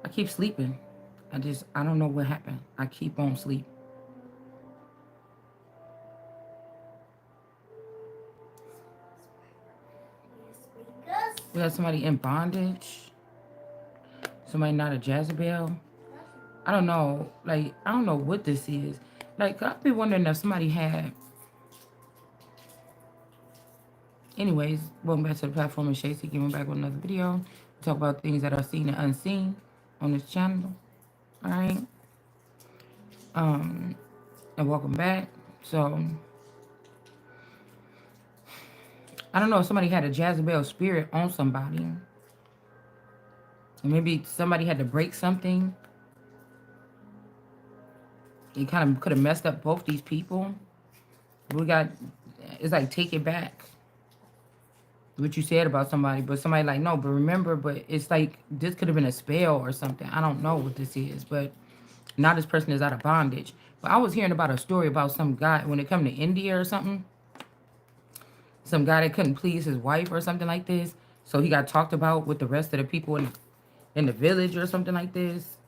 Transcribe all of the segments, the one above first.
I keep sleeping. I don't know what happened. I keep on sleep. We got somebody in bondage. Somebody not a Jezebel. I don't know. Like, I don't know what this is. Like, I've been wondering if somebody had. Anyways, welcome back to the platform of Shacey. Giving back with another video. We talk about things that are seen and unseen on this channel. All right. Um, and welcome back. So, I don't know if somebody had a Jezebel spirit on somebody. And maybe somebody had to break something. It kind of could have messed up both these people. We got, it's like, take it back. What you said about somebody, but somebody like, no, but remember, but it's like, this could have been a spell or something. I don't know what this is, but now this person is out of bondage. But I was hearing about a story about some guy, when it come to India or something, some guy that couldn't please his wife or something like this. So he got talked about with the rest of the people in the village or something like this.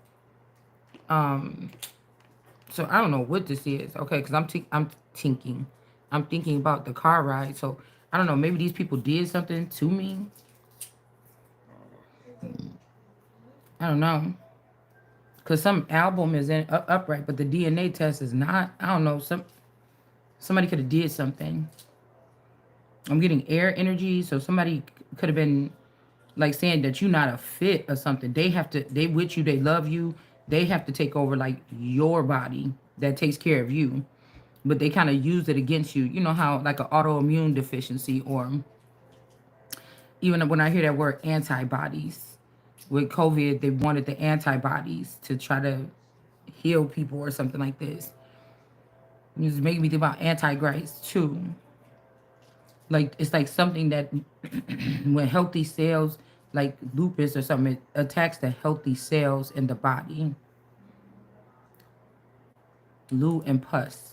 So I don't know what this is. Okay, because I'm thinking about the car ride. So I don't know. Maybe these people did something to me. I don't know. Because some album is upright, but the DNA test is not. I don't know. Somebody could have did something. I'm getting air energy, so somebody could have been like saying that you're not a fit or something. They with you, they love you. They have to take over like your body that takes care of you. But they kind of use it against you. You know how like an autoimmune deficiency, or even when I hear that word antibodies. With COVID, they wanted the antibodies to try to heal people or something like this. It's making me think about antichrist too. Like, it's like something that when healthy cells, like lupus or something, it attacks the healthy cells in the body. Lou and pus.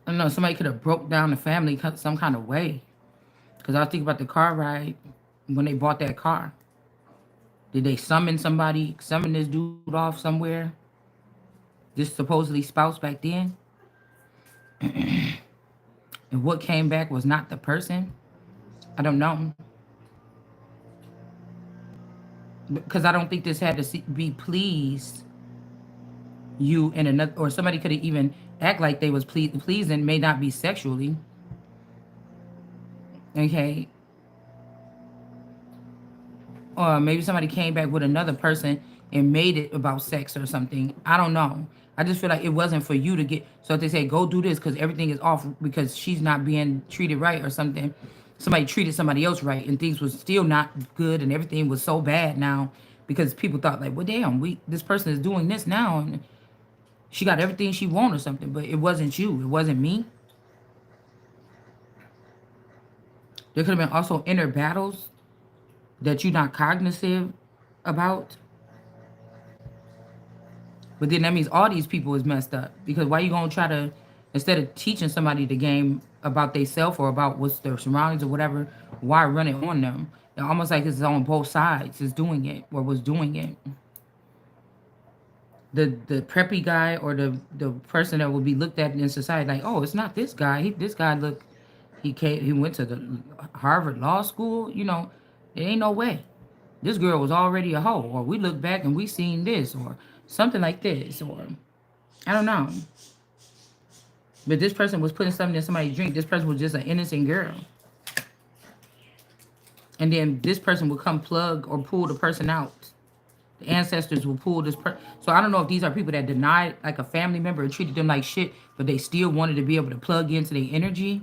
I don't know, somebody could have broke down the family some kind of way. Because I was thinking about the car ride when they bought that car. Did they summon this dude off somewhere? This supposedly spouse back then? And what came back was not the person? I don't know. Because I don't think this had to be pleased you and another, or somebody could have even act like they was pleasing, may not be sexually. Okay. Or maybe somebody came back with another person and made it about sex or something. I don't know. I just feel like it wasn't for you to get. So if they say go do this because everything is off because she's not being treated right or something, somebody treated somebody else right and things was still not good and everything was so bad now because people thought like, well, damn, this person is doing this now and she got everything she wanted or something, but it wasn't you. It wasn't me. There could have been also inner battles that you're not cognizant about. But then that means all these people is messed up. Because why you gonna try to, instead of teaching somebody the game about they self or about what's their surroundings or whatever, why run it on them? It's almost like it's on both sides is doing it or was doing it. The preppy guy or the person that will be looked at in society like, oh, it's not this guy. This guy look, he went to the Harvard Law School. You know, there ain't no way. This girl was already a hoe, or we look back and we seen this, or something like this, or I don't know. But this person was putting something in somebody's drink. This person was just an innocent girl. And then this person would come plug or pull the person out. The ancestors will pull this person. So I don't know if these are people that denied like a family member and treated them like shit, but they still wanted to be able to plug into their energy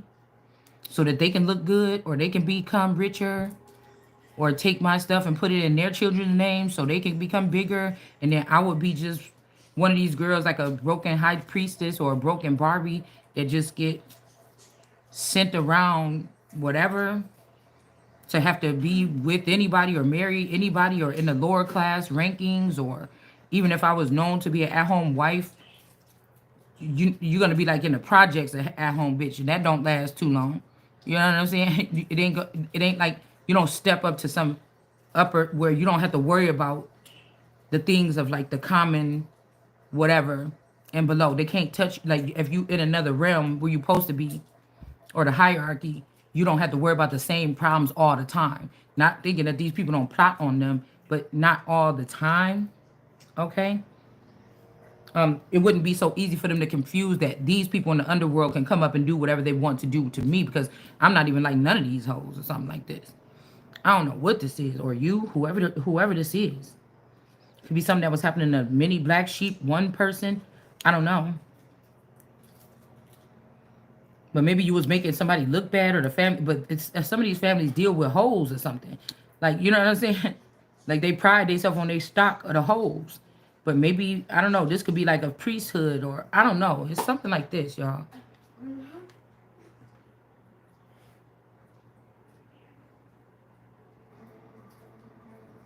so that they can look good or they can become richer, or take my stuff and put it in their children's names so they can become bigger. And then I would be just one of these girls, like a broken high priestess or a broken Barbie that just get sent around whatever to have to be with anybody or marry anybody or in the lower class rankings, or even if I was known to be an at-home wife, you're gonna be like in the projects at home bitch, and that don't last too long. You know what I'm saying? It ain't like you don't step up to some upper where you don't have to worry about the things of like the common whatever and below. They can't touch like if you in another realm where you're supposed to be or the hierarchy, you don't have to worry about the same problems all the time. Not thinking that these people don't plot on them, but not all the time. Okay? It wouldn't be so easy for them to confuse that these people in the underworld can come up and do whatever they want to do to me because I'm not even like none of these hoes or something like this. I don't know what this is, or you, whoever this is. Could be something that was happening to many black sheep, one person. I don't know. But maybe you was making somebody look bad or the family. But it's some of these families deal with holes or something. Like you know what I'm saying? Like they pride themselves on their stock of the holes. But maybe I don't know. This could be like a priesthood or I don't know. It's something like this, y'all.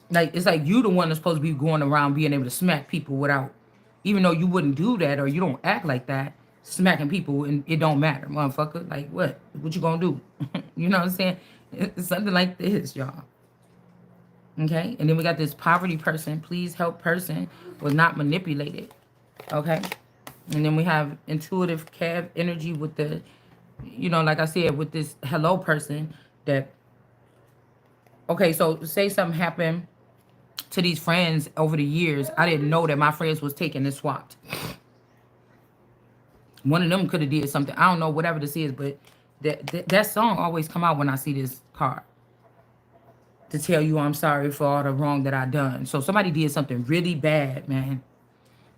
Like it's like you the one that's supposed to be going around being able to smack people without, even though you wouldn't do that or you don't act like that, smacking people and it don't matter, motherfucker. Like what? What you gonna do? You know what I'm saying? It's something like this, y'all. Okay, and then we got this poverty person, please help person was not manipulated. Okay, and then we have intuitive cab energy with the, you know, like I said, with this hello person that. Okay, so say something happened to these friends over the years. I didn't know that my friends was taken and swapped. One of them could have did something. I don't know whatever this is, but that song always come out when I see this card to tell you I'm sorry for all the wrong that I done. So somebody did something really bad, man.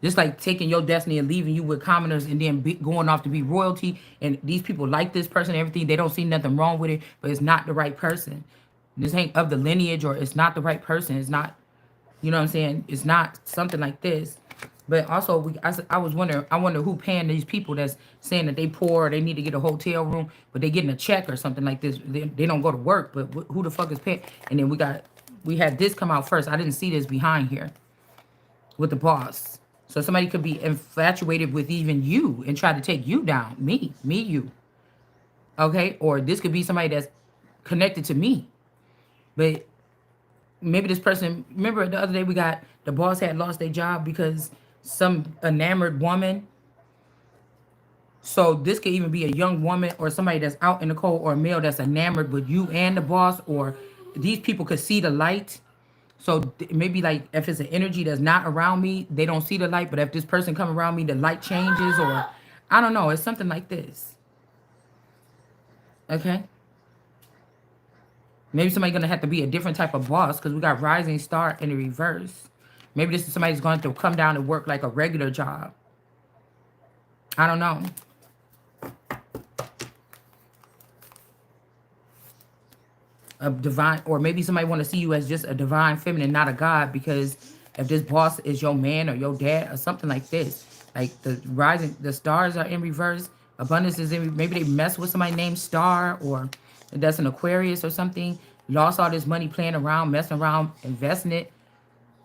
Just like taking your destiny and leaving you with commoners and then going off to be royalty. And these people like this person, everything. They don't see nothing wrong with it, but it's not the right person. This ain't of the lineage or it's not the right person. It's not, you know what I'm saying? It's not something like this. But also, I was wondering, I wonder who paying these people that's saying that they poor or they need to get a hotel room, but they getting a check or something like this. They don't go to work, but who the fuck is paying? And then we had this come out first. I didn't see this behind here with the boss. So somebody could be infatuated with even you and try to take you down. You. Okay? Or this could be somebody that's connected to me. But maybe this person, remember the other day we got the boss had lost their job because some enamored woman. So this could even be a young woman or somebody that's out in the cold or a male that's enamored with you and the boss, or these people could see the light. So maybe like if it's an energy that's not around me, they don't see the light. But if this person come around me, the light changes, or I don't know. It's something like this. Okay. Maybe somebody's gonna have to be a different type of boss because we got rising star in the reverse. Maybe this is somebody's going to come down and work like a regular job. I don't know. A divine, or maybe somebody want to see you as just a divine feminine, not a god, because if this boss is your man or your dad or something like this, like the stars are in reverse, abundance is in, maybe they mess with somebody named Star, or that's an Aquarius or something, lost all this money playing around, messing around, investing it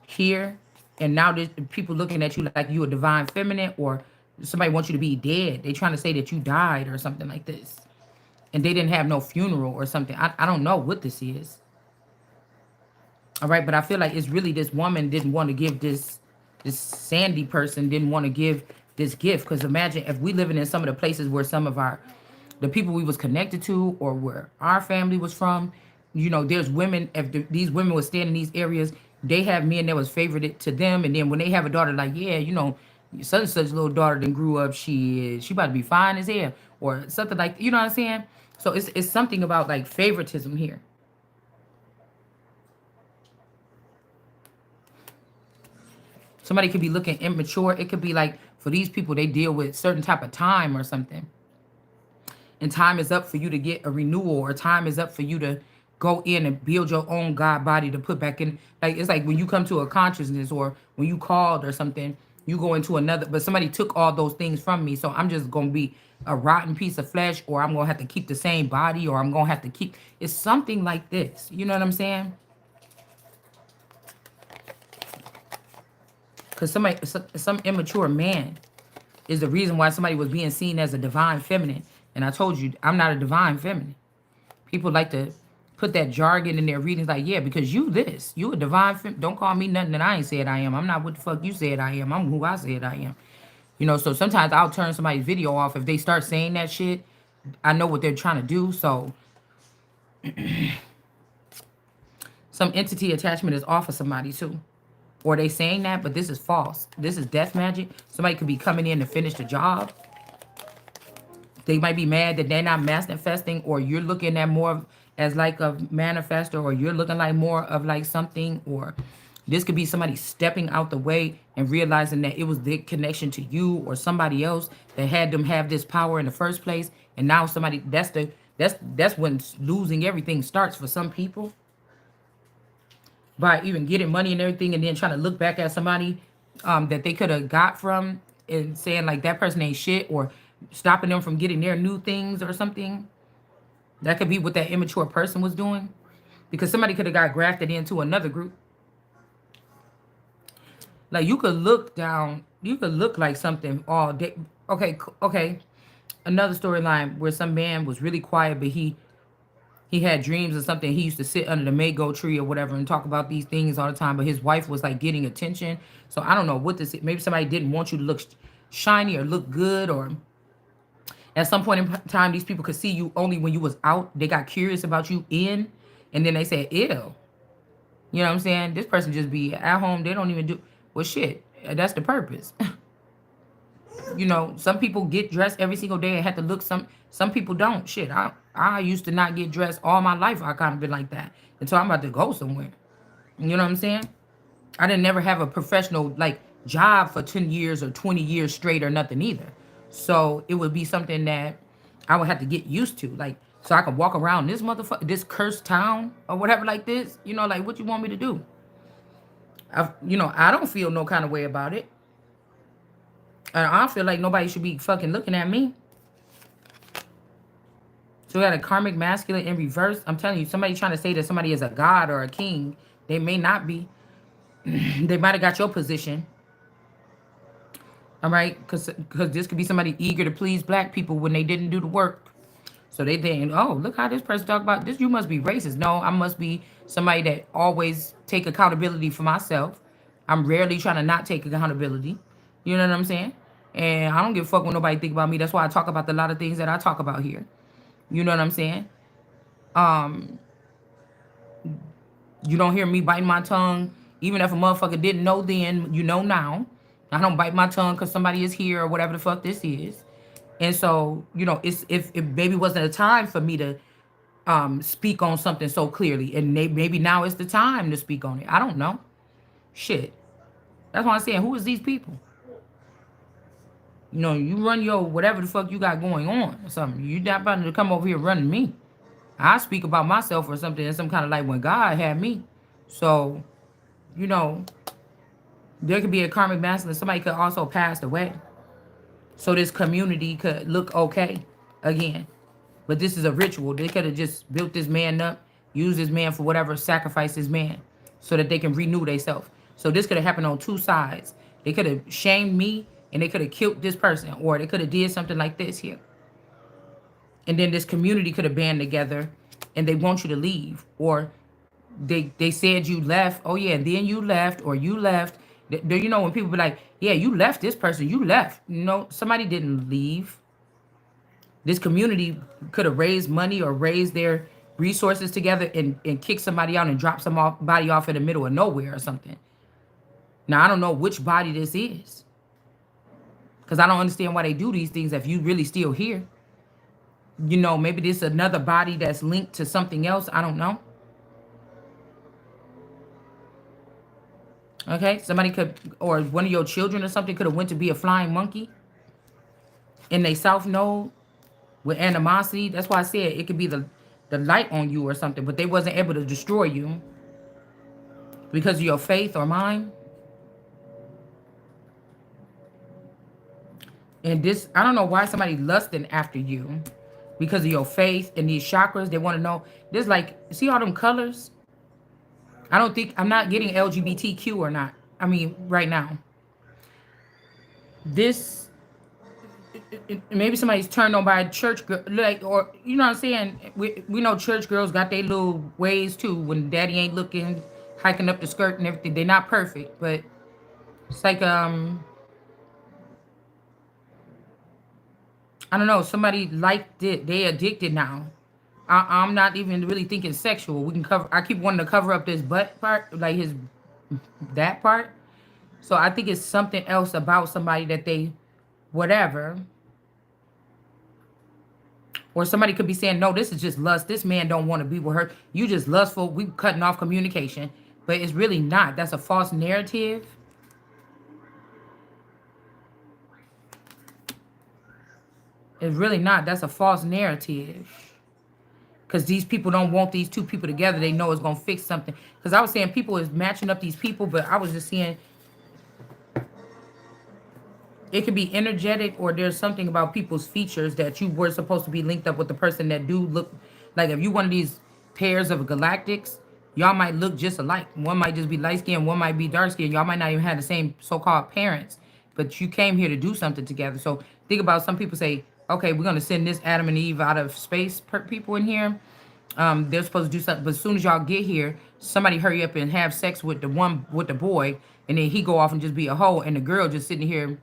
here, and now there's people looking at you like you a divine feminine, or somebody wants you to be dead. They trying to say that you died or something like this. And they didn't have no funeral or something. I don't know what this is. All right, but I feel like it's really this woman didn't want to give this Sandy person didn't want to give this gift. Because imagine if we living in some of the places where some of the people we was connected to or where our family was from, you know, there's women, if these women were staying in these areas, they have men that was favored to them. And then when they have a daughter, like, yeah, you know, such and such little daughter then grew up, she about to be fine as hell or something like, you know what I'm saying? So it's something about like favoritism here. Somebody could be looking immature. It could be like for these people, they deal with certain type of time or something. And time is up for you to get a renewal, or time is up for you to go in and build your own God body to put back in. Like it's like when you come to a consciousness or when you called or something, you go into another, but somebody took all those things from me. So I'm just gonna be a rotten piece of flesh, or I'm gonna have to keep the same body, or I'm gonna have to keep it's something like this. You know what I'm saying? Because somebody some immature man is the reason why somebody was being seen as a divine feminine. And I told you, I'm not a divine feminine. People like to put that jargon in their readings, like, yeah, because you this, you a divine don't call me nothing that I ain't said I am. I'm not what the fuck you said I am. I'm who I said I am. You know, so sometimes I'll turn somebody's video off if they start saying that shit. I know what they're trying to do. So some entity attachment is off of somebody too. Or they saying that, but this is false. This is death magic. Somebody could be coming in to finish the job. They might be mad that they're not manifesting, or you're looking at more as like a manifester, or you're looking like more of like something, or this could be somebody stepping out the way and realizing that it was their connection to you or somebody else that had them have this power in the first place. And now somebody that's when losing everything starts for some people, by even getting money and everything, and then trying to look back at somebody that they could have got from and saying like that person ain't shit, or stopping them from getting their new things or something. That could be what that immature person was doing, because somebody could have got grafted into another group. Like you could look down, you could look like something all day. Okay, okay. Another storyline where some man was really quiet, but he had dreams or something. He used to sit under the mango tree or whatever and talk about these things all the time. But his wife was like getting attention. So I don't know what this is. Maybe somebody didn't want you to look shiny or look good, or at some point in time, these people could see you only when you was out. They got curious about you in, and then they said, ew. You know what I'm saying? This person just be at home. They don't even do, well, shit. That's the purpose. You know, some people get dressed every single day and have to look. Some people don't. Shit, I used to not get dressed all my life. I kind of been like that until I'm about to go somewhere. You know what I'm saying? I didn't never have a professional like job for 10 years or 20 years straight or nothing either. So it would be something that I would have to get used to. Like, so I could walk around this motherfucker, this cursed town or whatever like this. You know, like what you want me to do? I don't feel no kind of way about it. And I feel like nobody should be fucking looking at me. So we got a karmic masculine in reverse. I'm telling you, somebody trying to say that somebody is a god or a king. They may not be. They might have got your position. All right? Because this could be somebody eager to please black people when they didn't do the work. So they think, oh, look how this person talk about this. You must be racist. No, I must be somebody that always take accountability for myself. I'm rarely trying to not take accountability. You know what I'm saying? And I don't give a fuck what nobody think about me. That's why I talk about a lot of things that I talk about here. You know what I'm saying? You don't hear me biting my tongue. Even if a motherfucker didn't know then, you know now. I don't bite my tongue because somebody is here or whatever the fuck this is. And so, it's if maybe wasn't a time for me to speak on something so clearly. And maybe now it's the time to speak on it. I don't know. Shit. That's why I'm saying, who is these people? You run your whatever the fuck you got going on or something. You not about to come over here running me. I speak about myself or something in some kind of like when God had me. So, there could be a karmic masculine. Somebody could also pass away. So this community could look okay again. But this is a ritual. They could have just built this man up, used this man for whatever, sacrificed this man so that they can renew themselves. So this could have happened on two sides. They could have shamed me and they could have killed this person, or they could have did something like this here. And then this community could have band together and they want you to leave, or they said you left. Oh yeah, and then you left, or you left. When people be like, yeah, you left this person, you left. Somebody didn't leave. This community could have raised money or raised their resources together and kick somebody out and drop somebody off in the middle of nowhere or something. Now, I don't know which body this is, because I don't understand why they do these things if you really still here. Maybe this is another body that's linked to something else. I don't know. Okay, somebody could, or one of your children or something could have went to be a flying monkey in they south node with animosity. That's why I said it could be the light on you or something, but they wasn't able to destroy you because of your faith or mine. And this, I don't know why somebody lusting after you because of your faith and these chakras. They want to know. This, like, see all them colors? I'm not getting LGBTQ or not. I mean, right now. This maybe somebody's turned on by a church girl, like, or you know what I'm saying. We know church girls got their little ways too. When daddy ain't looking, hiking up the skirt and everything, they're not perfect, but it's like I don't know. Somebody liked it. They addicted now. I'm not even really thinking sexual. We can cover. I keep wanting to cover up this butt part, like his that part. So I think it's something else about somebody that they, whatever. Or somebody could be saying, no, this is just lust. This man don't want to be with her. You just lustful. We cutting off communication. But it's really not. That's a false narrative. It's really not. That's a false narrative. Because these people don't want these two people together. They know it's going to fix something. Because I was saying people is matching up these people, but I was just saying it could be energetic, or there's something about people's features that you were supposed to be linked up with the person that do look like. If you one of these pairs of galactics, y'all might look just alike. One might just be light skinned, one might be dark skinned. Y'all might not even have the same so-called parents, but you came here to do something together. So think about, some people say, okay, we're gonna send this Adam and Eve out of space people in here. They're supposed to do something, but as soon as y'all get here, somebody hurry up and have sex with the one with the boy, and then he go off and just be a hoe, and the girl just sitting here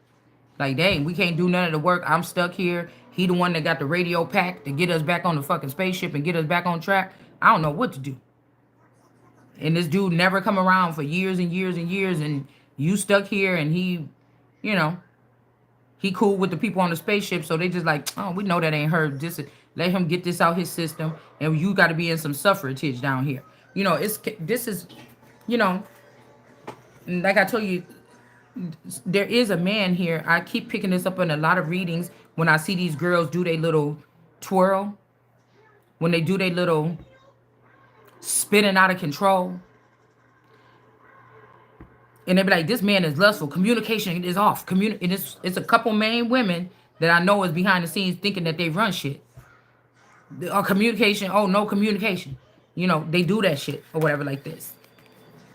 like, dang, we can't do none of the work. I'm stuck here. He the one that got the radio pack to get us back on the fucking spaceship and get us back on track. I don't know what to do. And this dude never come around for years and years and years, and you stuck here, and he, you know, he cool with the people on the spaceship, so they just like, oh, we know that ain't her. Just let him get this out his system, and you got to be in some suffrage down here. You know, this is, you know, like I told you, there is a man here. I keep picking this up in a lot of readings when I see these girls do their little twirl, when they do their little spinning out of control. And they be like, this man is lustful. Communication is off. It's a couple main women that I know is behind the scenes thinking that they run shit. Communication, oh, no communication. You know, they do that shit or whatever like this.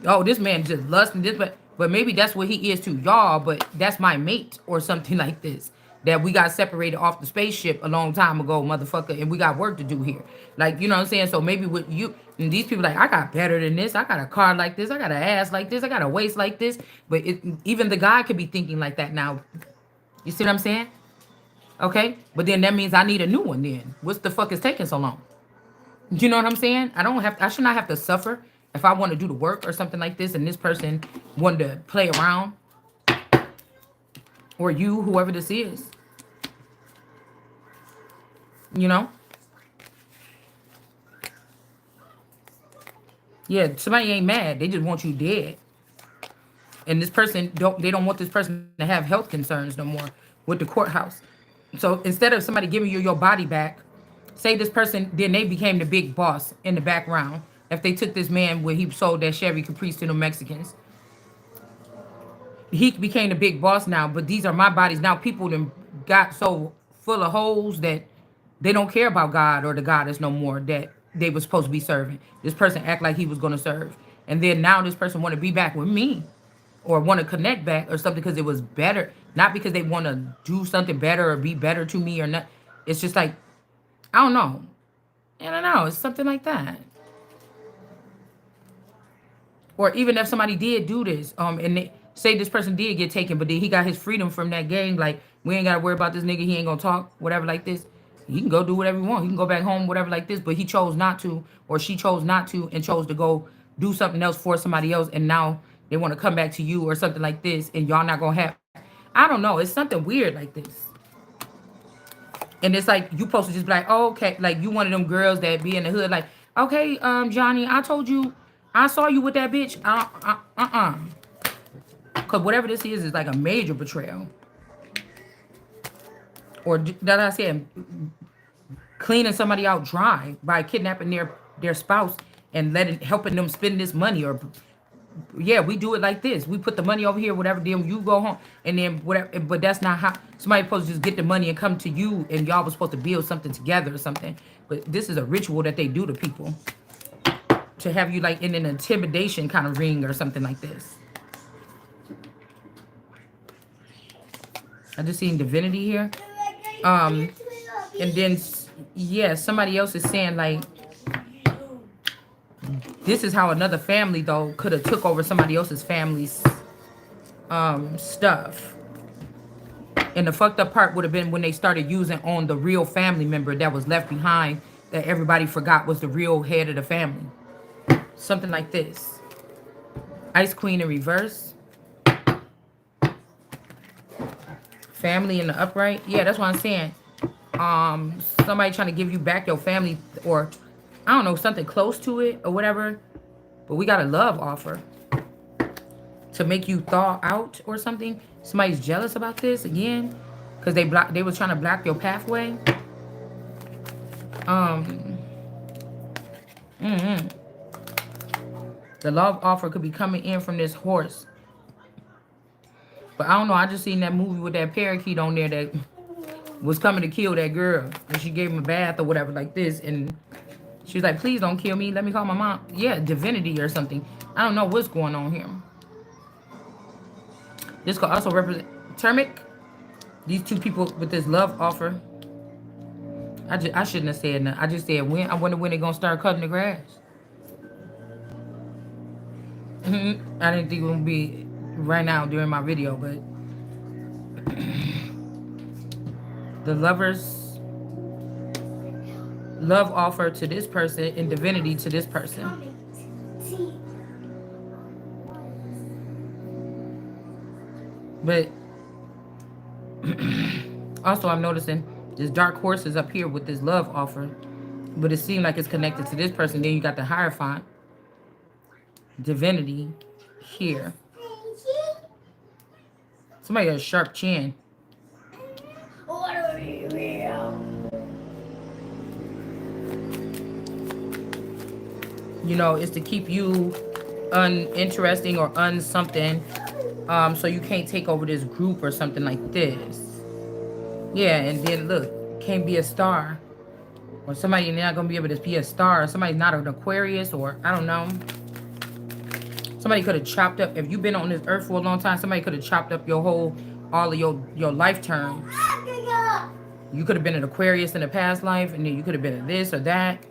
Oh, this man just lusting this, but maybe that's what he is to y'all, but that's my mate or something like this. That we got separated off the spaceship a long time ago, motherfucker, and we got work to do here. Like, you know what I'm saying? So maybe with you, and these people like, I got better than this. I got a car like this. I got an ass like this. I got a waist like this. But even the guy could be thinking like that now. You see what I'm saying? Okay? But then that means I need a new one then. What's the fuck is taking so long? You know what I'm saying? I should not have to suffer if I want to do the work or something like this, and this person wanted to play around. Or you, whoever this is. You know? Yeah, somebody ain't mad. They just want you dead. And this person, they don't want this person to have health concerns no more with the courthouse. So instead of somebody giving you your body back, say this person, then they became the big boss in the background. If they took this man where he sold that Chevy Caprice to the Mexicans, he became the big boss now, but these are my bodies. Now people them got so full of holes that they don't care about God or the goddess no more that they were supposed to be serving. This person act like he was going to serve. And then now this person want to be back with me or want to connect back or something because it was better. Not because they want to do something better or be better to me or not. It's just like, I don't know. I don't know. It's something like that. Or even if somebody did do this, and they say this person did get taken, but then he got his freedom from that gang, like, we ain't got to worry about this nigga, he ain't gonna talk, whatever like this. He can go do whatever he want. He can go back home, whatever like this, but he chose not to, or she chose not to, and chose to go do something else for somebody else, and now they want to come back to you or something like this, and y'all not gonna have, I don't know, it's something weird like this. And it's like, you supposed to just be like, oh, okay, like you one of them girls that be in the hood, like, okay, Johnny, I told you, I saw you with that bitch. Because whatever this is like a major betrayal. Or that I said, cleaning somebody out dry by kidnapping their spouse and helping them spend this money. Or yeah, we do it like this. We put the money over here, whatever, then you go home and then whatever. But that's not how somebody's supposed to just get the money and come to you and y'all was supposed to build something together or something. But this is a ritual that they do to people. To have you like in an intimidation kind of ring or something like this. I just seen divinity here. Um, and then, yeah, somebody else is saying, like, this is how another family, though, could have took over somebody else's family's stuff. And the fucked up part would have been when they started using on the real family member that was left behind, that everybody forgot was the real head of the family. Something like this. Ice Queen in reverse. Family in the upright. Yeah, that's what I'm saying. Somebody trying to give you back your family, or I don't know, something close to it or whatever. But we got a love offer to make you thaw out or something. Somebody's jealous about this again because they was trying to block your pathway. The love offer could be coming in from this horse. But I don't know. I just seen that movie with that parakeet on there that was coming to kill that girl. And she gave him a bath or whatever like this. And she was like, please don't kill me. Let me call my mom. Yeah, divinity or something. I don't know what's going on here. This could also represent Termic. These two people with this love offer. I shouldn't have said that. I just said when. I wonder when they're going to start cutting the grass. I didn't think it would be right now during my video, but the lovers love offer to this person and divinity to this person. But also I'm noticing this dark horse is up here with this love offer, but it seemed like it's connected to this person. Then you got the Hierophant, divinity here. Somebody got a sharp chin. You know, it's to keep you uninteresting or unsomething, so you can't take over this group or something like this. Yeah, and then look, can't be a star. Or somebody not going to be able to be a star. Or somebody's not an Aquarius, or I don't know. Somebody could have chopped up, if you've been on this earth for a long time, somebody could have chopped up all of your life terms. You could have been an Aquarius in a past life, and then you could have been a this or that.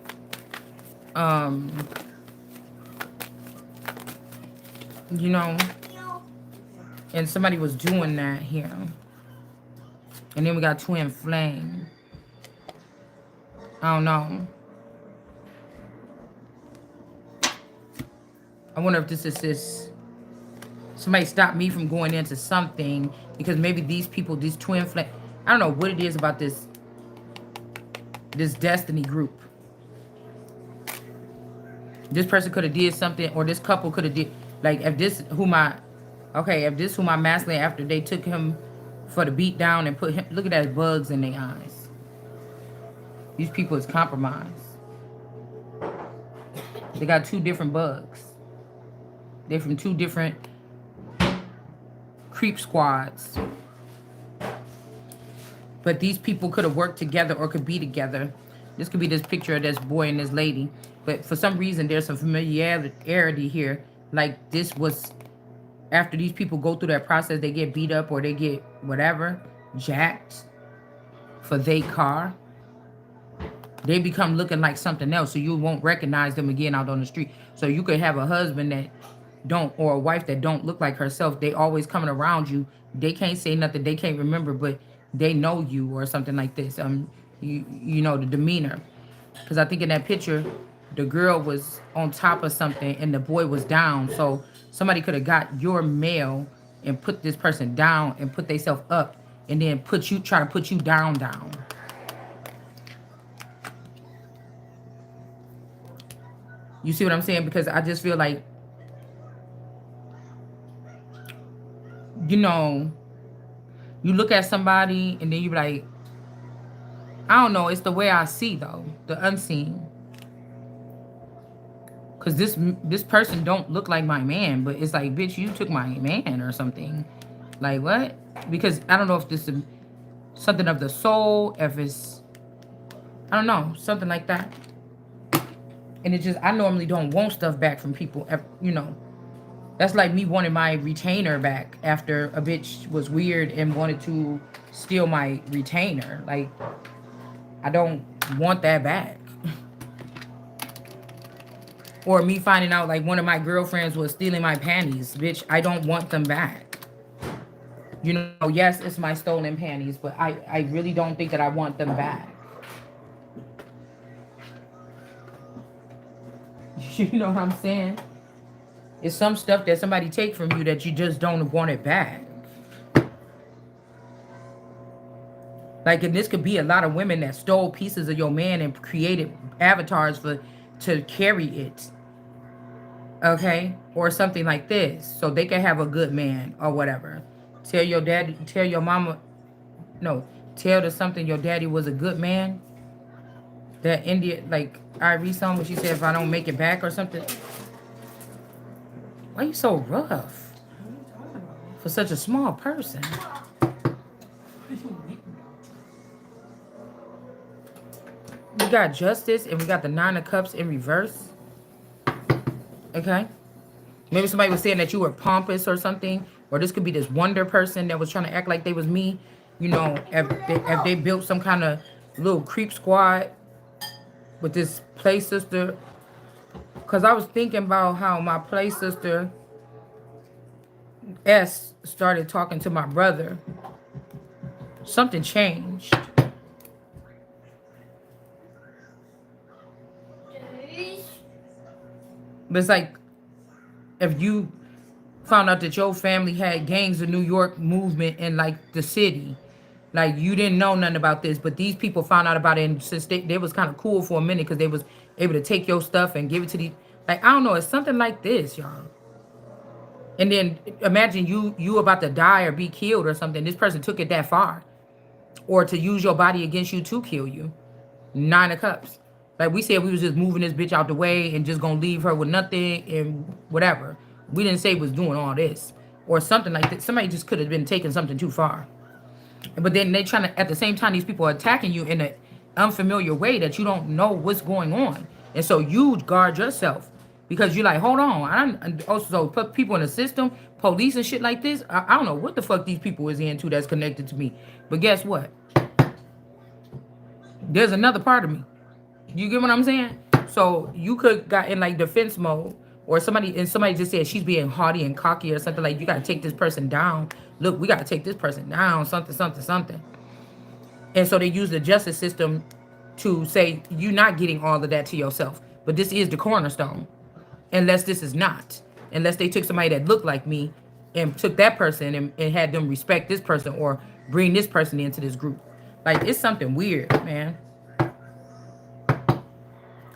You know, and somebody was doing that here. And then we got twin flame. I don't know. I wonder if this is this. Somebody stopped me from going into something because maybe these people, these twin flame, I don't know what it is about this destiny group. This person could have did something, or this couple could have did, like if this who my masculine, after they took him for the beat down and put him, look at that bugs in their eyes. These people is compromised. They got two different bugs. They're from two different creep squads. But these people could have worked together or could be together. This could be this picture of this boy and this lady. But for some reason, there's some familiarity here. Like this was, after these people go through that process, they get beat up or they get whatever, jacked for their car. They become looking like something else, so you won't recognize them again out on the street. So you could have a husband that don't, or a wife that don't look like herself. They always coming around you. They can't say nothing. They can't remember, but they know you or something like this. You know, the demeanor. Because I think in that picture, the girl was on top of something and the boy was down. So somebody could have got your male and put this person down and put themselves up and then try to put you down. You see what I'm saying? Because I just feel like, you know, you look at somebody and then you be like, I don't know. It's the way I see, though. The unseen. Because this person don't look like my man. But it's like, bitch, you took my man or something. Like, what? Because I don't know if this is something of the soul. If it's, I don't know. Something like that. And it just, I normally don't want stuff back from people, you know. That's like me wanting my retainer back after a bitch was weird and wanted to steal my retainer. Like, I don't want that back. Or me finding out like one of my girlfriends was stealing my panties. Bitch, I don't want them back. You know, yes, it's my stolen panties, but I really don't think that I want them back. You know what I'm saying? It's some stuff that somebody take from you that you just don't want it back. Like, and this could be a lot of women that stole pieces of your man and created avatars for to carry it. Okay? Or something like this. So they can have a good man or whatever. Tell your daddy, tell your mama, no, tell the something your daddy was a good man. That India, like Irie song when she said, if I don't make it back or something. Why are you so rough? For such a small person. We got justice and we got the 9 of cups in reverse. Okay? Maybe somebody was saying that you were pompous or something. Or this could be this wonder person that was trying to act like they was me. You know, if they built some kind of little creep squad with this play sister. Because I was thinking about how my play sister S started talking to my brother. Something changed. But it's like, if you found out that your family had gangs of New York movement in like the city, like you didn't know nothing about this, but these people found out about it, and since they was kind of cool for a minute because they was able to take your stuff and give it to the, like, I don't know, it's something like this, y'all. And then imagine you about to die or be killed or something. This person took it that far, or to use your body against you to kill you. 9 of cups. Like we said, we was just moving this bitch out the way and just gonna leave her with nothing and whatever. We didn't say was doing all this or something like that. Somebody just could have been taking something too far. But then they trying to, at the same time, these people are attacking you in an unfamiliar way that you don't know what's going on. And so you guard yourself because you're like, hold on. I also put people in the system, police and shit like this. I don't know what the fuck these people is into that's connected to me. But guess what? There's another part of me. You get what I'm saying? So you could got in like defense mode, or somebody just said she's being haughty and cocky or something, like you gotta take this person down. Look, we gotta take this person down, something, something, something. And so they use the justice system to say you're not getting all of that to yourself. But this is the cornerstone. Unless this is not. Unless they took somebody that looked like me and took that person and had them respect this person or bring this person into this group. Like, it's something weird, man.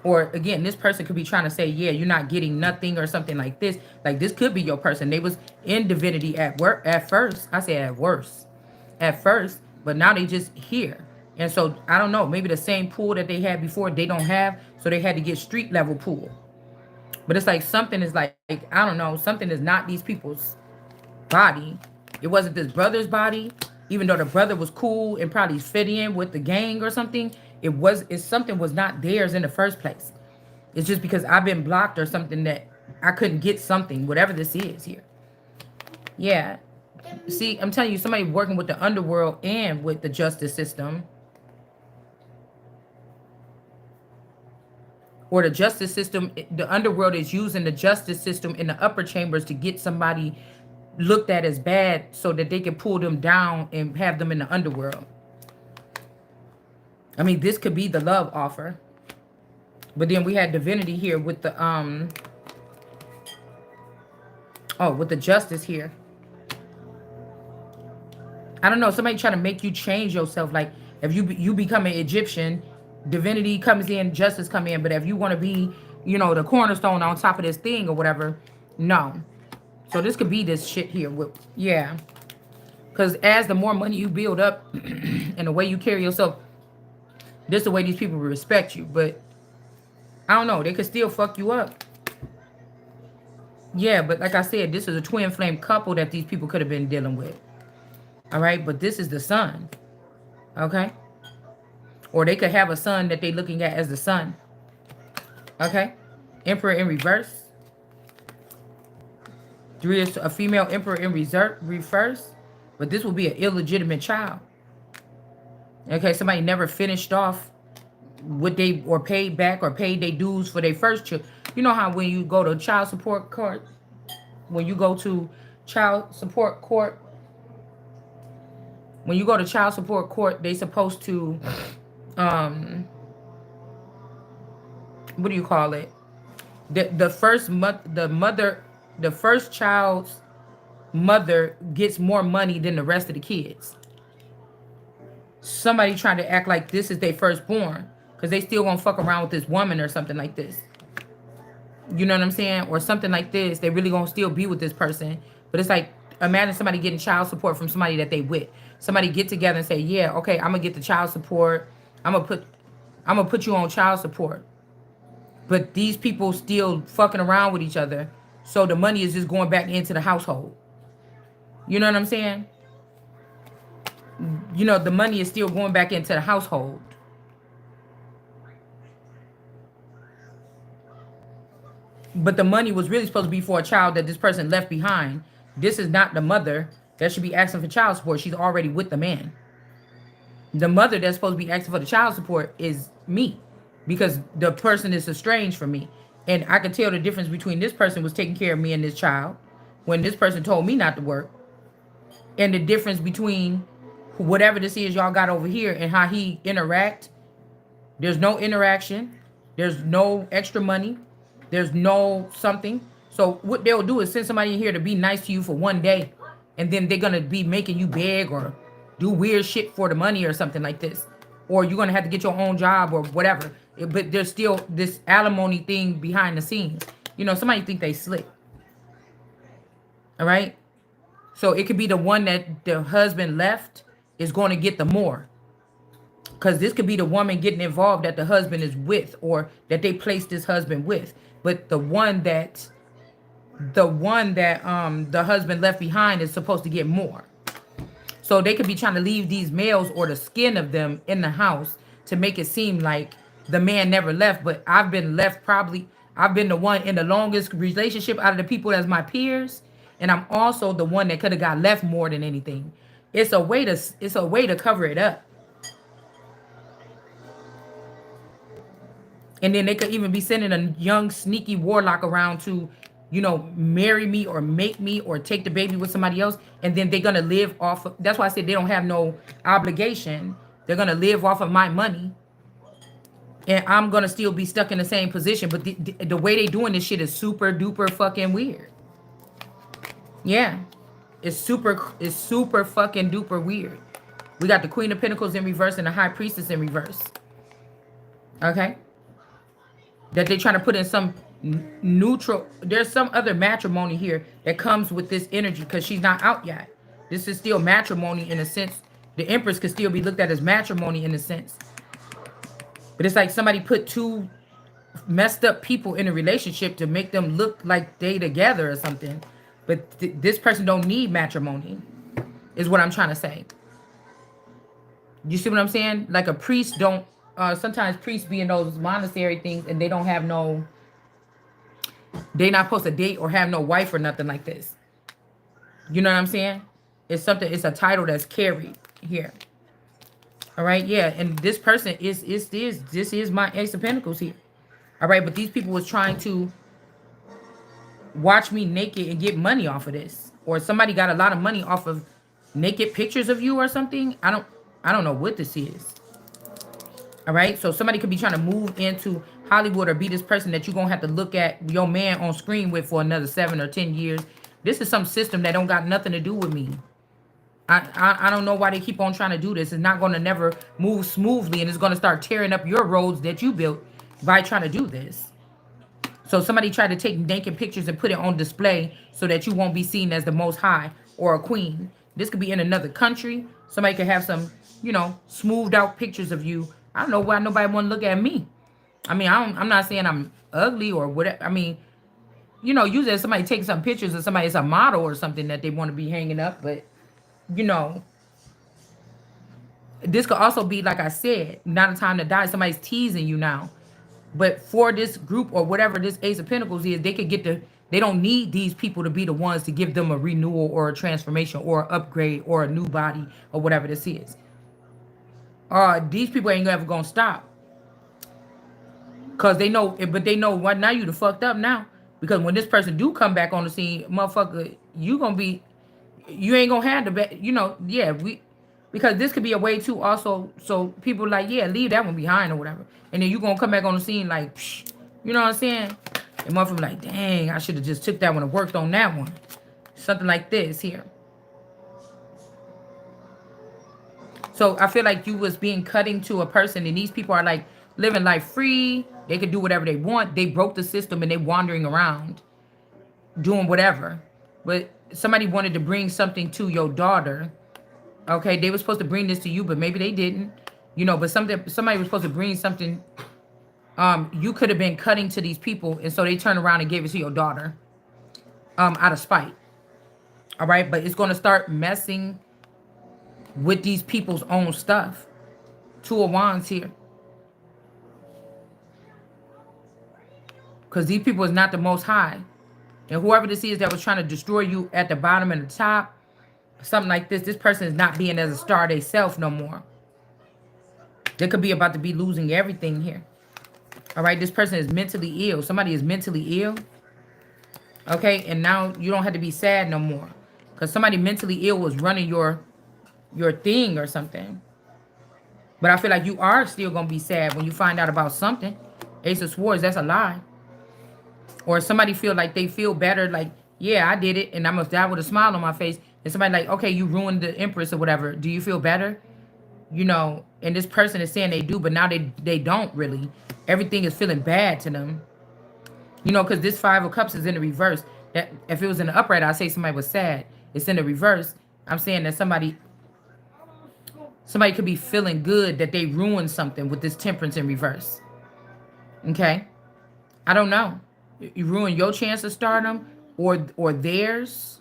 Or again, this person could be trying to say, yeah, you're not getting nothing or something like this. Like, this could be your person. They was in divinity at work at first. I say at worst. At first, but now they just here. And so I don't know, maybe the same pool that they had before they don't have, so they had to get street level pool. But it's like something is like, I don't know, something is not these people's body. It wasn't this brother's body, even though the brother was cool and probably fit in with the gang or something. It's something was not theirs in the first place. It's just because I've been blocked or something that I couldn't get something, whatever this is here. Yeah. See, I'm telling you, somebody working with the underworld and with the justice system. Or the justice system, the underworld is using the justice system in the upper chambers to get somebody looked at as bad so that they can pull them down and have them in the underworld. I mean, this could be the love offer. But then we had divinity here with the with the justice here. I don't know, somebody trying to make you change yourself. Like, if you become an Egyptian, divinity comes in, justice come in. But if you want to be, you know, the cornerstone on top of this thing or whatever, no. So this could be this shit here. With, yeah. Because as the more money you build up and the way you carry yourself, this is the way these people will respect you. But I don't know, they could still fuck you up. Yeah, but like I said, this is a twin flame couple that these people could have been dealing with. All right, but this is the sun. Okay? Or they could have a son that they're looking at as the sun. Okay? Emperor in reverse. Three is a female emperor in reverse, but this will be an illegitimate child. Okay, somebody never finished off what they or paid back or paid their dues for their first child. You know how when you go to child support court, when you go to child support court, when you go to child support court, they supposed to, um, what do you call it? The first mother, the first child's mother gets more money than the rest of the kids. Somebody trying to act like this is their firstborn because they still gonna fuck around with this woman or something like this. You know what I'm saying? Or something like this. They really gonna still be with this person. But it's like, imagine somebody getting child support from somebody that they with. Somebody get together and say, yeah, okay, I'm gonna get the child support. I'm gonna put you on child support. But these people still fucking around with each other. So the money is just going back into the household. You know what I'm saying? You know, the money is still going back into the household. But the money was really supposed to be for a child that this person left behind. This is not the mother that should be asking for child support. She's already with the man. The mother that's supposed to be asking for the child support is me, because the person is estranged from me. And I can tell the difference between this person was taking care of me and this child when this person told me not to work, and the difference between whatever this is y'all got over here and how he interact. There's no interaction. There's no extra money. There's no something. So what they'll do is send somebody in here to be nice to you for one day, and then they're gonna be making you beg or do weird shit for the money or something like this. Or you're gonna have to get your own job or whatever. But there's still this alimony thing behind the scenes. You know, somebody think they slick. All right? So it could be the one that the husband left is going to get the more. Because this could be the woman getting involved that the husband is with, or that they placed this husband with. But the one that the husband left behind is supposed to get more. So they could be trying to leave these males or the skin of them in the house to make it seem like the man never left. But I've been left, probably I've been the one in the longest relationship out of the people as my peers, and I'm also the one that could have got left more than anything. It's a way to cover it up. And then they could even be sending a young sneaky warlock around to, marry me or make me or take the baby with somebody else. And then they're going to live off of, that's why I said they don't have no obligation. They're going to live off of my money. And I'm going to still be stuck in the same position. But the way they doing this shit is super duper fucking weird. Yeah. It's super fucking duper weird. We got the Queen of Pentacles in reverse and the High Priestess in reverse. Okay. That they're trying to put in some neutral. There's some other matrimony here that comes with this energy because she's not out yet. This is still matrimony in a sense. The Empress could still be looked at as matrimony in a sense. But it's like somebody put two messed up people in a relationship to make them look like they together or something. But this person don't need matrimony, is what I'm trying to say. You see what I'm saying? Like a priest don't, sometimes priests be in those monastery things and they don't have no, they not supposed to date or have no wife or nothing like this. You know what I'm saying? It's a title that's carried here. All right, yeah, and this person this is my Ace of Pentacles here. All right, but these people was trying to watch me naked and get money off of this. Or somebody got a lot of money off of naked pictures of you or something. I don't know what this is. All right, so somebody could be trying to move into Hollywood or be this person that you're gonna have to look at your man on screen with for another 7 or 10 years. This is some system that don't got nothing to do with me. I don't know why they keep on trying to do this. It's not gonna never move smoothly, and it's gonna start tearing up your roads that you built by trying to do this. So somebody tried to take naked pictures and put it on display so that you won't be seen as the most high or a queen. This could be in another country. Somebody could have some, smoothed out pictures of you. I don't know why nobody want to look at me. I mean, I'm not saying I'm ugly or whatever. I mean, usually somebody takes some pictures of somebody as a model or something that they want to be hanging up. But, this could also be, like I said, not a time to die. Somebody's teasing you now. But for this group or whatever this Ace of Pentacles is, they They don't need these people to be the ones to give them a renewal or a transformation or an upgrade or a new body or whatever this is. These people ain't ever gonna stop. Cause they know, but they know what now you the fucked up now. Because when this person do come back on the scene, motherfucker, you gonna be, you ain't gonna have the yeah, because this could be a way too also, so people like, yeah, leave that one behind or whatever. And then you gonna come back on the scene like, psh, you know what I'm saying? And motherfucker like, dang, I should have just took that one and worked on that one. Something like this here. So I feel like you was being cutting to a person, and these people are like living life free. They could do whatever they want. They broke the system and they wandering around doing whatever. But somebody wanted to bring something to your daughter. Okay, they were supposed to bring this to you, but maybe they didn't. But somebody was supposed to bring something. You could have been cutting to these people, and so they turned around and gave it to your daughter. Out of spite. All right, but it's gonna start messing with these people's own stuff. Two of Wands here. Because these people is not the most high. And whoever this is that was trying to destroy you at the bottom and the top, something like this person is not being as a star they self no more. They could be about to be losing everything here. All right, this person is mentally ill. Somebody is mentally ill. Okay, and now you don't have to be sad no more. Because somebody mentally ill was running your thing or something. But I feel like you are still going to be sad when you find out about something. Ace of Swords, that's a lie. Or somebody feel like they feel better, like, yeah, I did it, and I must die with a smile on my face. And somebody like, okay, you ruined the Empress or whatever. Do you feel better? And this person is saying they do, but now they don't really. Everything is feeling bad to them. Because this Five of Cups is in the reverse. That if it was in the upright, I'd say somebody was sad. It's in the reverse. I'm saying that somebody could be feeling good that they ruined something with this Temperance in reverse. Okay? I don't know. You ruin your chance of stardom or theirs.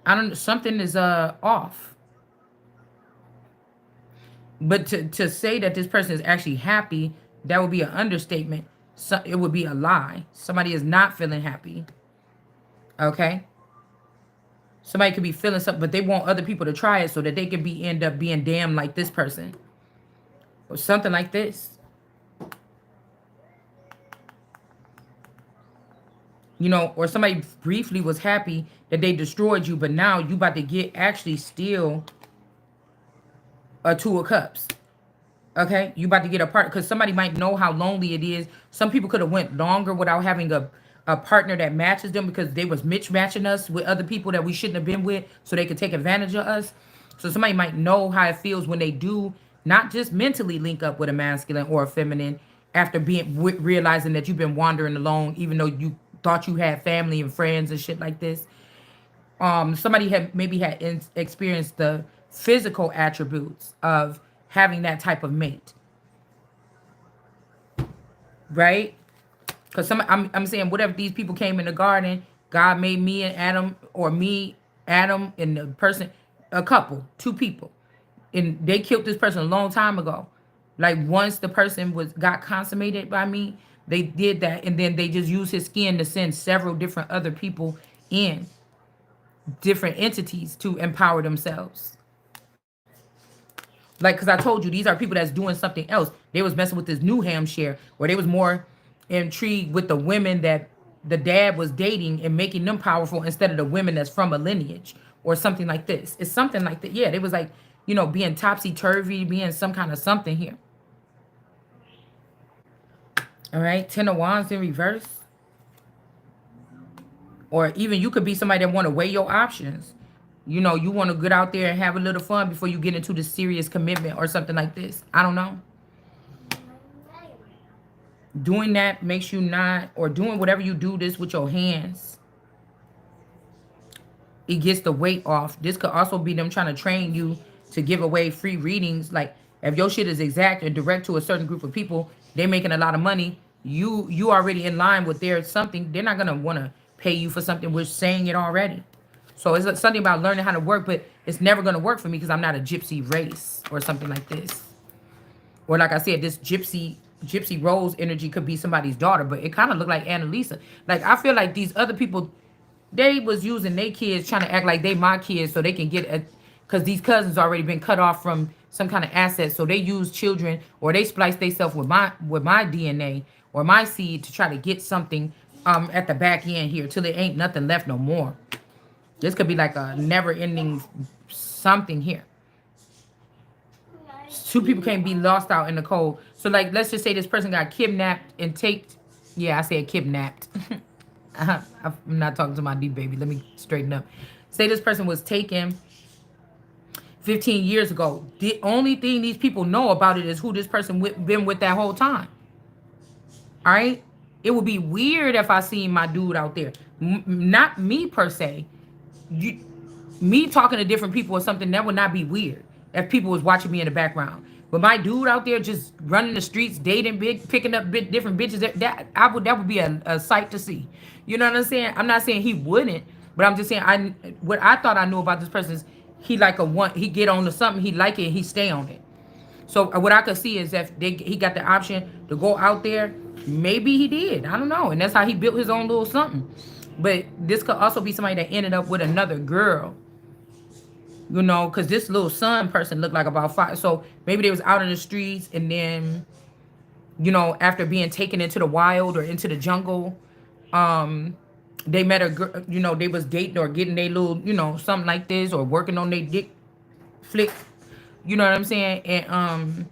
I don't know. Something is off. But to say that this person is actually happy, that would be an understatement. So it would be a lie. Somebody is not feeling happy. Okay? Somebody could be feeling something, but they want other people to try it so that they can end up being damned like this person. Or something like this. Or somebody briefly was happy that they destroyed you, but now you about to get actually still a Two of Cups. Okay? You about to get a partner, because somebody might know how lonely it is. Some people could have went longer without having a partner that matches them because they was mismatching us with other people that we shouldn't have been with so they could take advantage of us. So somebody might know how it feels when they do not just mentally link up with a masculine or a feminine after realizing that you've been wandering alone, even though you thought you had family and friends and shit like this. Somebody had experienced the physical attributes of having that type of mate, right? Because I'm saying, whatever these people came in the garden, God made me and Adam, or me, Adam, and the person, a couple, two people, and they killed this person a long time ago. Like once the person got consummated by me, they did that, and then they just used his skin to send several different other people in, different entities to empower themselves. Like, because I told you, these are people that's doing something else. They was messing with this New Hampshire, where they was more intrigued with the women that the dad was dating and making them powerful instead of the women that's from a lineage or something like this. It's something like that. Yeah, they was like, being topsy-turvy, being some kind of something here. All right, Ten of Wands in reverse. Or even you could be somebody that want to weigh your options. You want to get out there and have a little fun before you get into the serious commitment or something like this. I don't know. Doing that makes you not, or doing whatever you do this with your hands, it gets the weight off. This could also be them trying to train you to give away free readings. Like if your shit is exact and direct to a certain group of people, they're making a lot of money. You already in line with their something. They're not going to want to pay you for something. We're saying it already. So it's something about learning how to work, but it's never going to work for me because I'm not a gypsy race or something like this. Or like I said, this gypsy Gypsy Rose energy could be somebody's daughter, but it kind of looked like Annalisa. Like I feel like these other people, they was using their kids trying to act like they my kids so they can get a, because these cousins already been cut off from some kind of asset, so they use children or they splice themselves with my DNA or my seed to try to get something at the back end here till there ain't nothing left no more. This could be like a never ending something here. Two people can't be lost out in the cold. So like let's just say this person got kidnapped and take, yeah, I said kidnapped. I'm not talking to my D baby. Let me straighten up. Say this person was taken 15 years ago. The only thing these people know about it is who this person been with that whole time. All right? It would be weird if I seen my dude out there. Not me per se. You, me talking to different people or something, that would not be weird if people was watching me in the background. But my dude out there just running the streets, dating big, picking up different bitches, that would be a sight to see. You know what I'm saying? I'm not saying he wouldn't, but I'm just saying what I thought I knew about this person is he like a one, he get on to something, he like it, and he stay on it. So what I could see is if he got the option to go out there, maybe he did. I don't know, and that's how he built his own little something. But this could also be somebody that ended up with another girl. You know, because this little son person looked like about 5. So maybe they was out in the streets and then, you know, after being taken into the wild or into the jungle, they met a girl, you know, they was dating or getting their little, you know, something like this or working on their dick flick. You know what I'm saying? And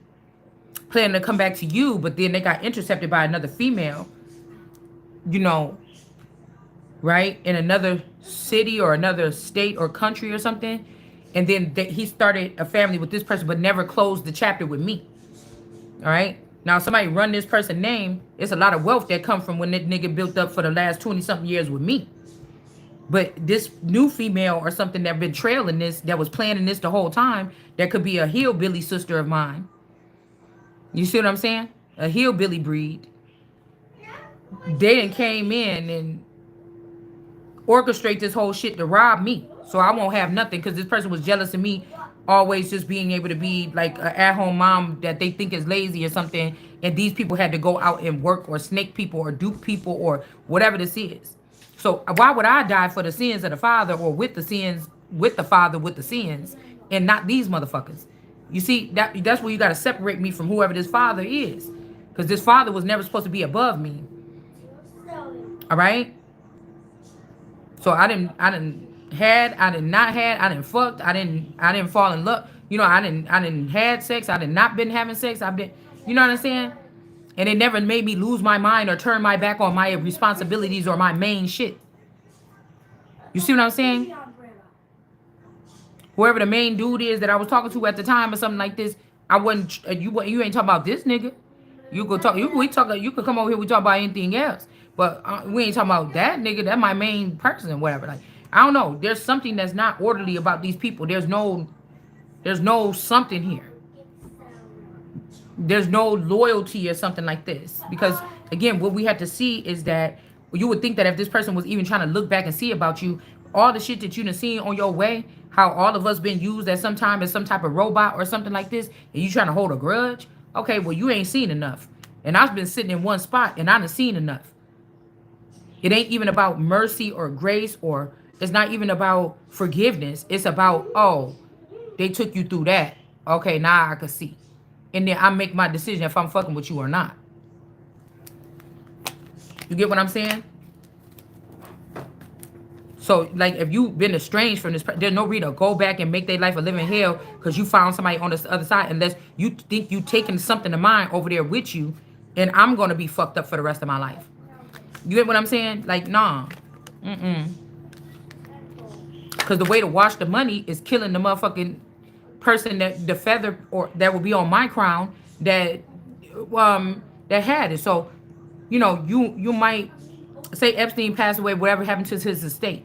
planning to come back to you, but then they got intercepted by another female, you know, right? In another city or another state or country or something. And then he started a family with this person, but never closed the chapter with me. All right. Now, somebody run this person's name. It's a lot of wealth that come from when that nigga built up for the last 20-something years with me. But this new female or something that been trailing this, that was planning this the whole time, that could be a hillbilly sister of mine. You see what I'm saying? A hillbilly breed. They done came in and orchestrate this whole shit to rob me. So I won't have nothing because this person was jealous of me always just being able to be like an at-home mom that they think is lazy or something. And these people had to go out and work or snake people or dupe people or whatever this is. So why would I die for the sins of the father or with the sins, with the father, with the sins, and not these motherfuckers? You see, that's where you got to separate me from whoever this father is. Because this father was never supposed to be above me. All right? So I didn't not had, I didn't fucked, I didn't fall in love. You know, I didn't had sex, I did not been having sex, I've been, you know what I'm saying? And it never made me lose my mind or turn my back on my responsibilities or my main shit. You see what I'm saying? Whoever the main dude is that I was talking to at the time or something like this, I wasn't, you ain't talking about this nigga. You could talk, you could come over here, we talk about anything else. But we ain't talking about that nigga. That's my main person, whatever. Like, I don't know. There's something that's not orderly about these people. There's no something here. There's no loyalty or something like this. Because again, what we have to see is that you would think that if this person was even trying to look back and see about you, all the shit that you done seen on your way, how all of us been used at some time as some type of robot or something like this, and you trying to hold a grudge. Okay, well, you ain't seen enough. And I've been sitting in one spot and I done seen enough. It ain't even about mercy or grace, or it's not even about forgiveness. It's about, oh, they took you through that. Okay, now I can see. And then I make my decision if I'm fucking with you or not. You get what I'm saying? So, like, if you've been estranged from this, there's no reason to go back and make their life a living hell because you found somebody on the other side, unless you think you taking something of mine over there with you, and I'm going to be fucked up for the rest of my life. You get what I'm saying? Like, nah. Because the way to wash the money is killing the motherfucking person that the feather or that will be on my crown that had it. So, you know, you might say Epstein passed away, whatever happened to his estate.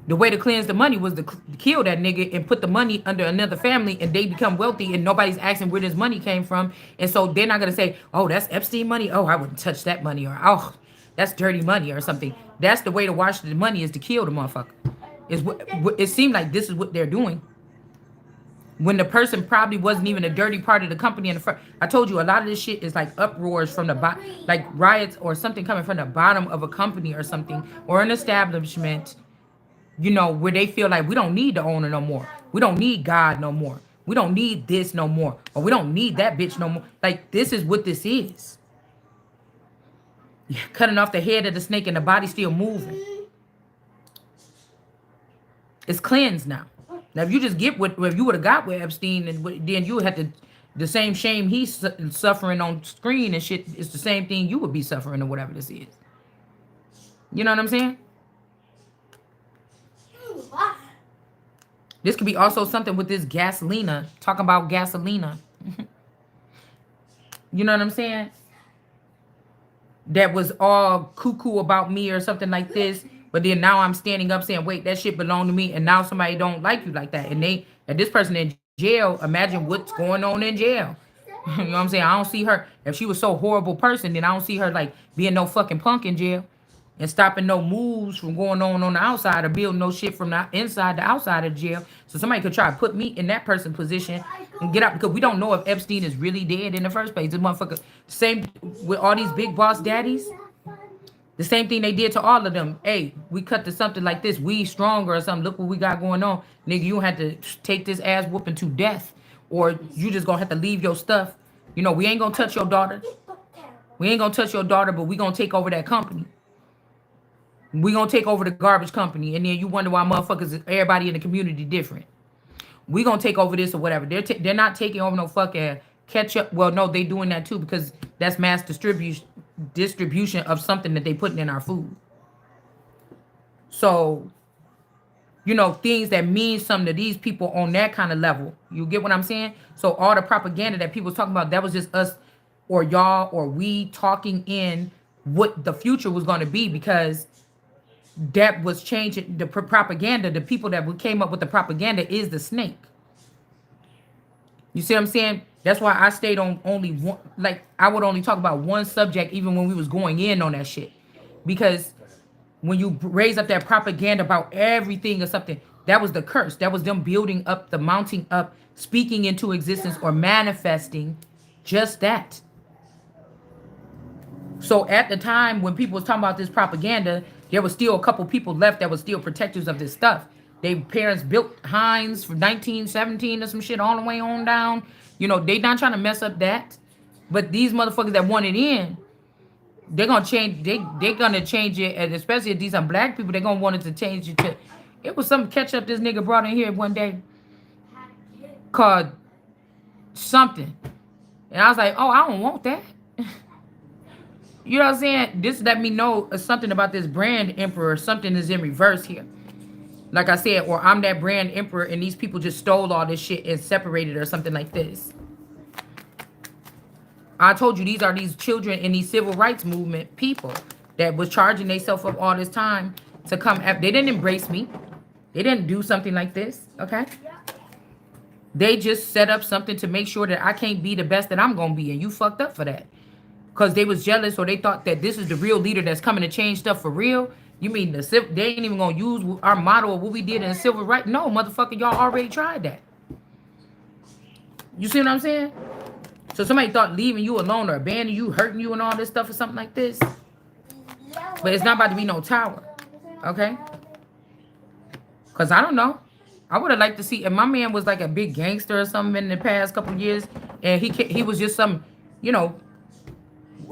The way to cleanse the money was to kill that nigga and put the money under another family, and they become wealthy and nobody's asking where this money came from. And so they're not going to say, oh, that's Epstein money. Oh, I wouldn't touch that money. Or, oh, that's dirty money or something. That's the way to wash the money, is to kill the motherfucker. It seemed like this is what they're doing. when the person probably wasn't even a dirty part of the company in the front. I told you a lot of this shit is like uproars from the like riots or something coming from the bottom of a company or something or an establishment, you know, where they feel like we don't need the owner no more. We don't need God no more. We don't need this no more. Or we don't need that bitch no more. Like, this is what this is. Cutting off the head of the snake and the body still moving. It's cleansed now. Now, if you just get what if you would have got with Epstein, and then you would have to, the same shame he's suffering on screen and shit, it's the same thing you would be suffering or whatever this is. You know what I'm saying? This could be also something with this Gasolina. Talking about Gasolina. You know what I'm saying? That was all cuckoo about me or something like this. But then now I'm standing up saying, wait, that shit belonged to me. And now somebody don't like you like that. And this person in jail, imagine what's going on in jail. You know what I'm saying? I don't see her. If she was so horrible person, then I don't see her like being no fucking punk in jail. And stopping no moves from going on the outside or building no shit from the inside to outside of jail. So somebody could try to put me in that person's position and get out, because we don't know if Epstein is really dead in the first place. This motherfucker, same with all these big boss daddies, the same thing they did to all of them. Hey, we cut to something like this. We stronger or something. Look what we got going on. Nigga, you have to take this ass whooping to death, or you just gonna have to leave your stuff. You know, we ain't gonna touch your daughter. We ain't gonna touch your daughter, but we gonna take over that company. We gonna take over the garbage company, and then you wonder why motherfuckers, everybody in the community different. We gonna take over this or whatever. They're not taking over no fucking ketchup. Well, no, they doing that too, because that's mass distribution of something that they putting in our food. So, you know, things that mean something to these people on that kind of level. You get what I'm saying? So all the propaganda that people was talking about, that was just us or y'all or we talking in what the future was going to be, because that was changing the propaganda. The people that came up with the propaganda is the snake. You see what I'm saying? That's why I stayed on only one. Like, I would only talk about one subject even when we was going in on that shit. Because when you raise up that propaganda about everything or something, that was the curse. That was them building up, the mounting up, speaking into existence or manifesting just that. So at the time when people was talking about this propaganda, there was still a couple people left that was still protectors of this stuff. Their parents built Heinz from 1917 or some shit all the way on down. You know, they not trying to mess up that. But these motherfuckers that want it in, they're gonna change. They're gonna change it, and especially if these are black people, they're gonna want it to change it to. It was some ketchup this nigga brought in here one day called something, and I was like, oh, I don't want that. You know what I'm saying? This let me know something about this brand emperor. Something is in reverse here. Like I said, or I'm that brand emperor and these people just stole all this shit and separated or something like this. I told you these are these children in these civil rights movement people that was charging themselves up all this time to come. They didn't embrace me. They didn't do something like this, okay? They just set up something to make sure that I can't be the best that I'm going to be, and you fucked up for that. Because they was jealous, or they thought that this is the real leader that's coming to change stuff for real. You mean they ain't even gonna use our motto of what we did in the civil rights? No, motherfucker, y'all already tried that. You see what I'm saying? So somebody thought leaving you alone or abandoning you, hurting you and all this stuff or something like this. But it's not about to be no tower, okay? Because I don't know. I would have liked to see if my man was like a big gangster or something in the past couple of years, and he was just some, you know,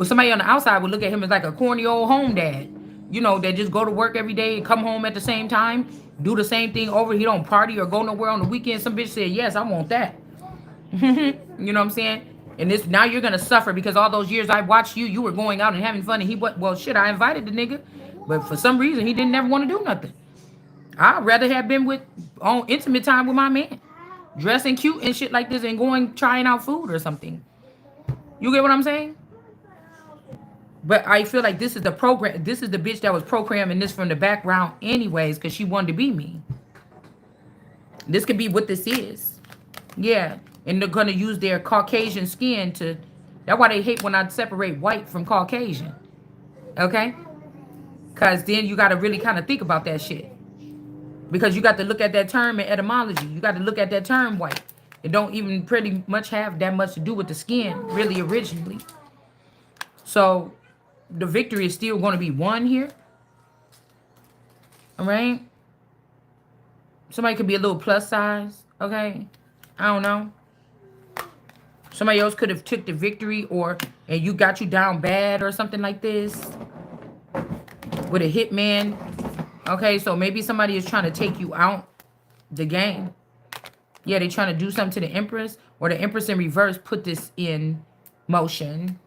somebody on the outside would look at him as like a corny old home dad, you know, that just go to work every day and come home at the same time, do the same thing over. He don't party or go nowhere on the weekend. Some bitch said, yes, I want that. You know what I'm saying? And this, now you're going to suffer because all those years I watched you, you were going out and having fun. And he went, well, shit, I invited the nigga. But for some reason, he didn't ever want to do nothing. I'd rather have been on intimate time with my man, dressing cute and shit like this and going, trying out food or something. You get what I'm saying? But I feel like this is the program. This is the bitch that was programming this from the background anyways, because she wanted to be me. This could be what this is. Yeah. And they're going to use their Caucasian skin to... That's why they hate when I separate white from Caucasian. Okay? Because then you got to really kind of think about that shit. Because you got to look at that term in etymology. You got to look at that term white. It don't even pretty much have that much to do with the skin, really, originally. So the victory is still going to be won here. All right? Somebody could be a little plus size, okay? I don't know. Somebody else could have took the victory and you got you down bad or something like this. With a hitman. Okay, so maybe somebody is trying to take you out the game. Yeah, they're trying to do something to the Empress. Or the Empress in reverse put this in motion.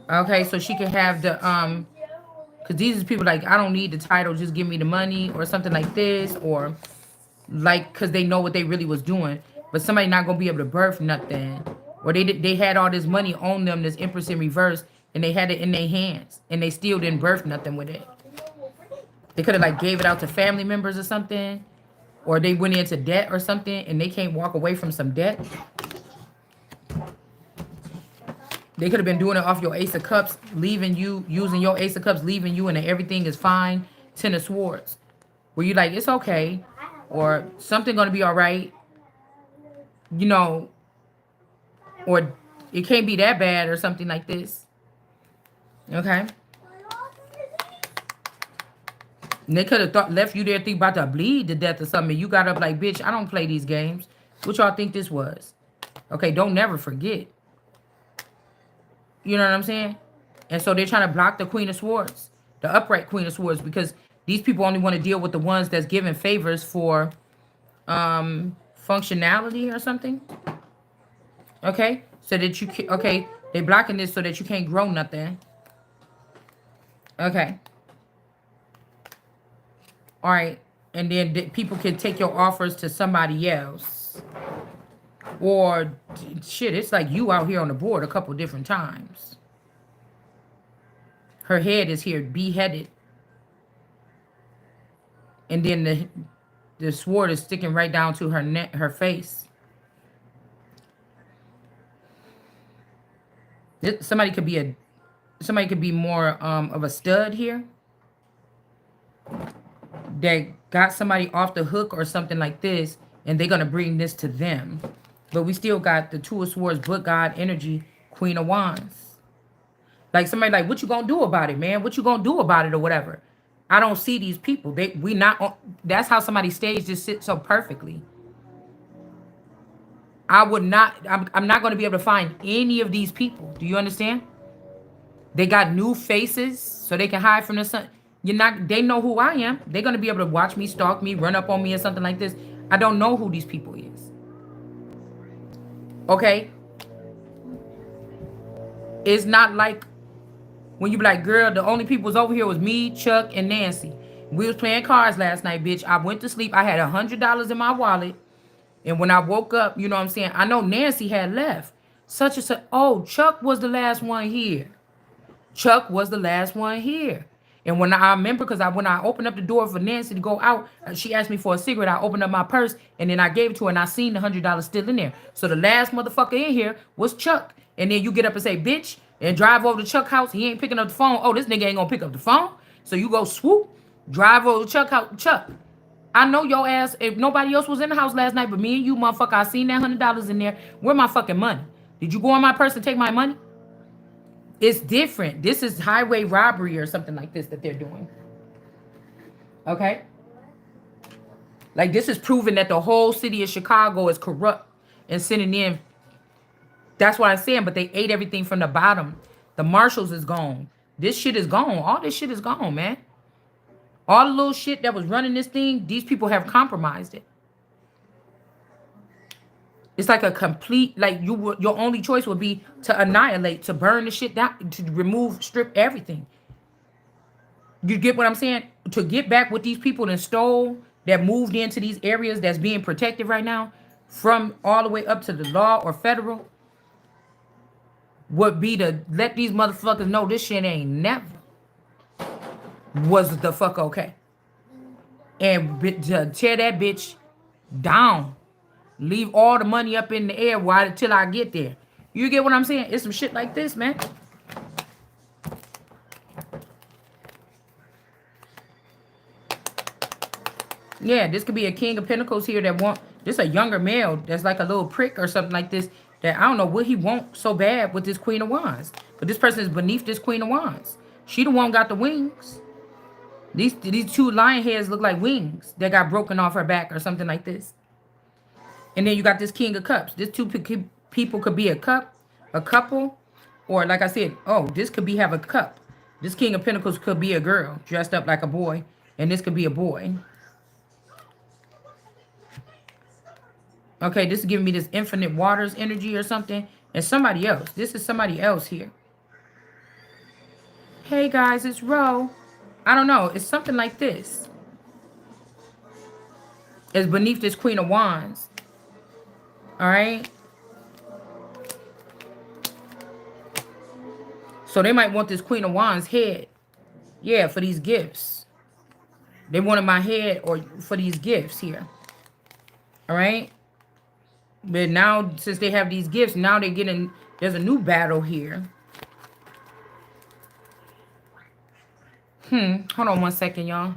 Okay, so she can have the, because these are people like, I don't need the title, just give me the money or something like this. Or like, because they know what they really was doing. But somebody not going to be able to birth nothing. Or they had all this money on them, this Empress in reverse, and they had it in their hands. And they still didn't birth nothing with it. They could have like gave it out to family members or something. Or they went into debt or something and they can't walk away from some debt. They could have been doing it off your Ace of Cups, leaving you, using your Ace of Cups, leaving you, and everything is fine. Ten of Swords. Where you like, it's okay. Or something going to be all right. You know. Or it can't be that bad or something like this. Okay. And they could have left you there thinking about to bleed to death or something. And you got up like, bitch, I don't play these games. What y'all think this was? Okay, don't never forget. You know what I'm saying? And so they're trying to block the Queen of Swords. The upright Queen of Swords. Because these people only want to deal with the ones that's giving favors for functionality or something. Okay? So that you can... Okay, they're blocking this so that you can't grow nothing. Okay. All right, and then people can take your offers to somebody else. Or, shit, it's like you out here on the board a couple different times. Her head is here, beheaded. And then the sword is sticking right down to her neck, her face. Somebody could be more of a stud here. That got somebody off the hook or something like this, and they're going to bring this to them. But we still got the Two of Swords, Book God energy, Queen of Wands. Like somebody like, what you going to do about it, man? What you going to do about it or whatever? I don't see these people. That's how somebody staged this shit so perfectly. I'm not going to be able to find any of these people. Do you understand? They got new faces so they can hide from the sun. They know who I am. They're going to be able to watch me, stalk me, run up on me or something like this. I don't know who these people is. Okay? It's not like when you be like, girl, the only people was over here was me, Chuck, and Nancy. We was playing cards last night, bitch. I went to sleep. I had $100 in my wallet. And when I woke up, you know what I'm saying? I know Nancy had left. Such and such. Oh, Chuck was the last one here. Chuck was the last one here. And when I remember, because when I opened up the door for Nancy to go out, she asked me for a cigarette. I opened up my purse, and then I gave it to her, and I seen the $100 still in there. So the last motherfucker in here was Chuck. And then you get up and say, bitch, and drive over to Chuck's house. He ain't picking up the phone. Oh, this nigga ain't gonna pick up the phone. So you go swoop, drive over to Chuck's house. Chuck, I know your ass, if nobody else was in the house last night but me and you, motherfucker, I seen that $100 in there. Where my fucking money? Did you go on my purse and take my money? It's different. This is highway robbery or something like this that they're doing. Okay? Like, this is proving that the whole city of Chicago is corrupt and sending in. That's what I'm saying, but they ate everything from the bottom. The marshals is gone. This shit is gone. All this shit is gone, man. All the little shit that was running this thing, these people have compromised it. It's like a complete, like your only choice would be to annihilate, to burn the shit down, to remove, strip everything. You get what I'm saying? To get back what these people that stole, that moved into these areas that's being protected right now, from all the way up to the law or federal, would be to let these motherfuckers know this shit ain't never was the fuck okay. And to tear that bitch down. Leave all the money up in the air till I get there. You get what I'm saying? It's some shit like this, man. Yeah, this could be a King of Pentacles here This a younger male that's like a little prick or something like this. That I don't know what he wants so bad with this Queen of Wands. But this person is beneath this Queen of Wands. She the one got the wings. These two lion heads look like wings that got broken off her back or something like this. And then you got this King of Cups. This two people could be a couple, or like I said, oh, this could be have a cup. This King of Pentacles could be a girl dressed up like a boy, and this could be a boy. Okay, this is giving me this infinite waters energy or something. And somebody else. This is somebody else here. Hey guys, it's Ro. I don't know. It's something like this. It's beneath this Queen of Wands. All right. So they might want this Queen of Wands head. Yeah, for these gifts. They wanted my head or for these gifts here. All right. But now, since they have these gifts, now they're getting, there's a new battle here. Hold on one second, y'all.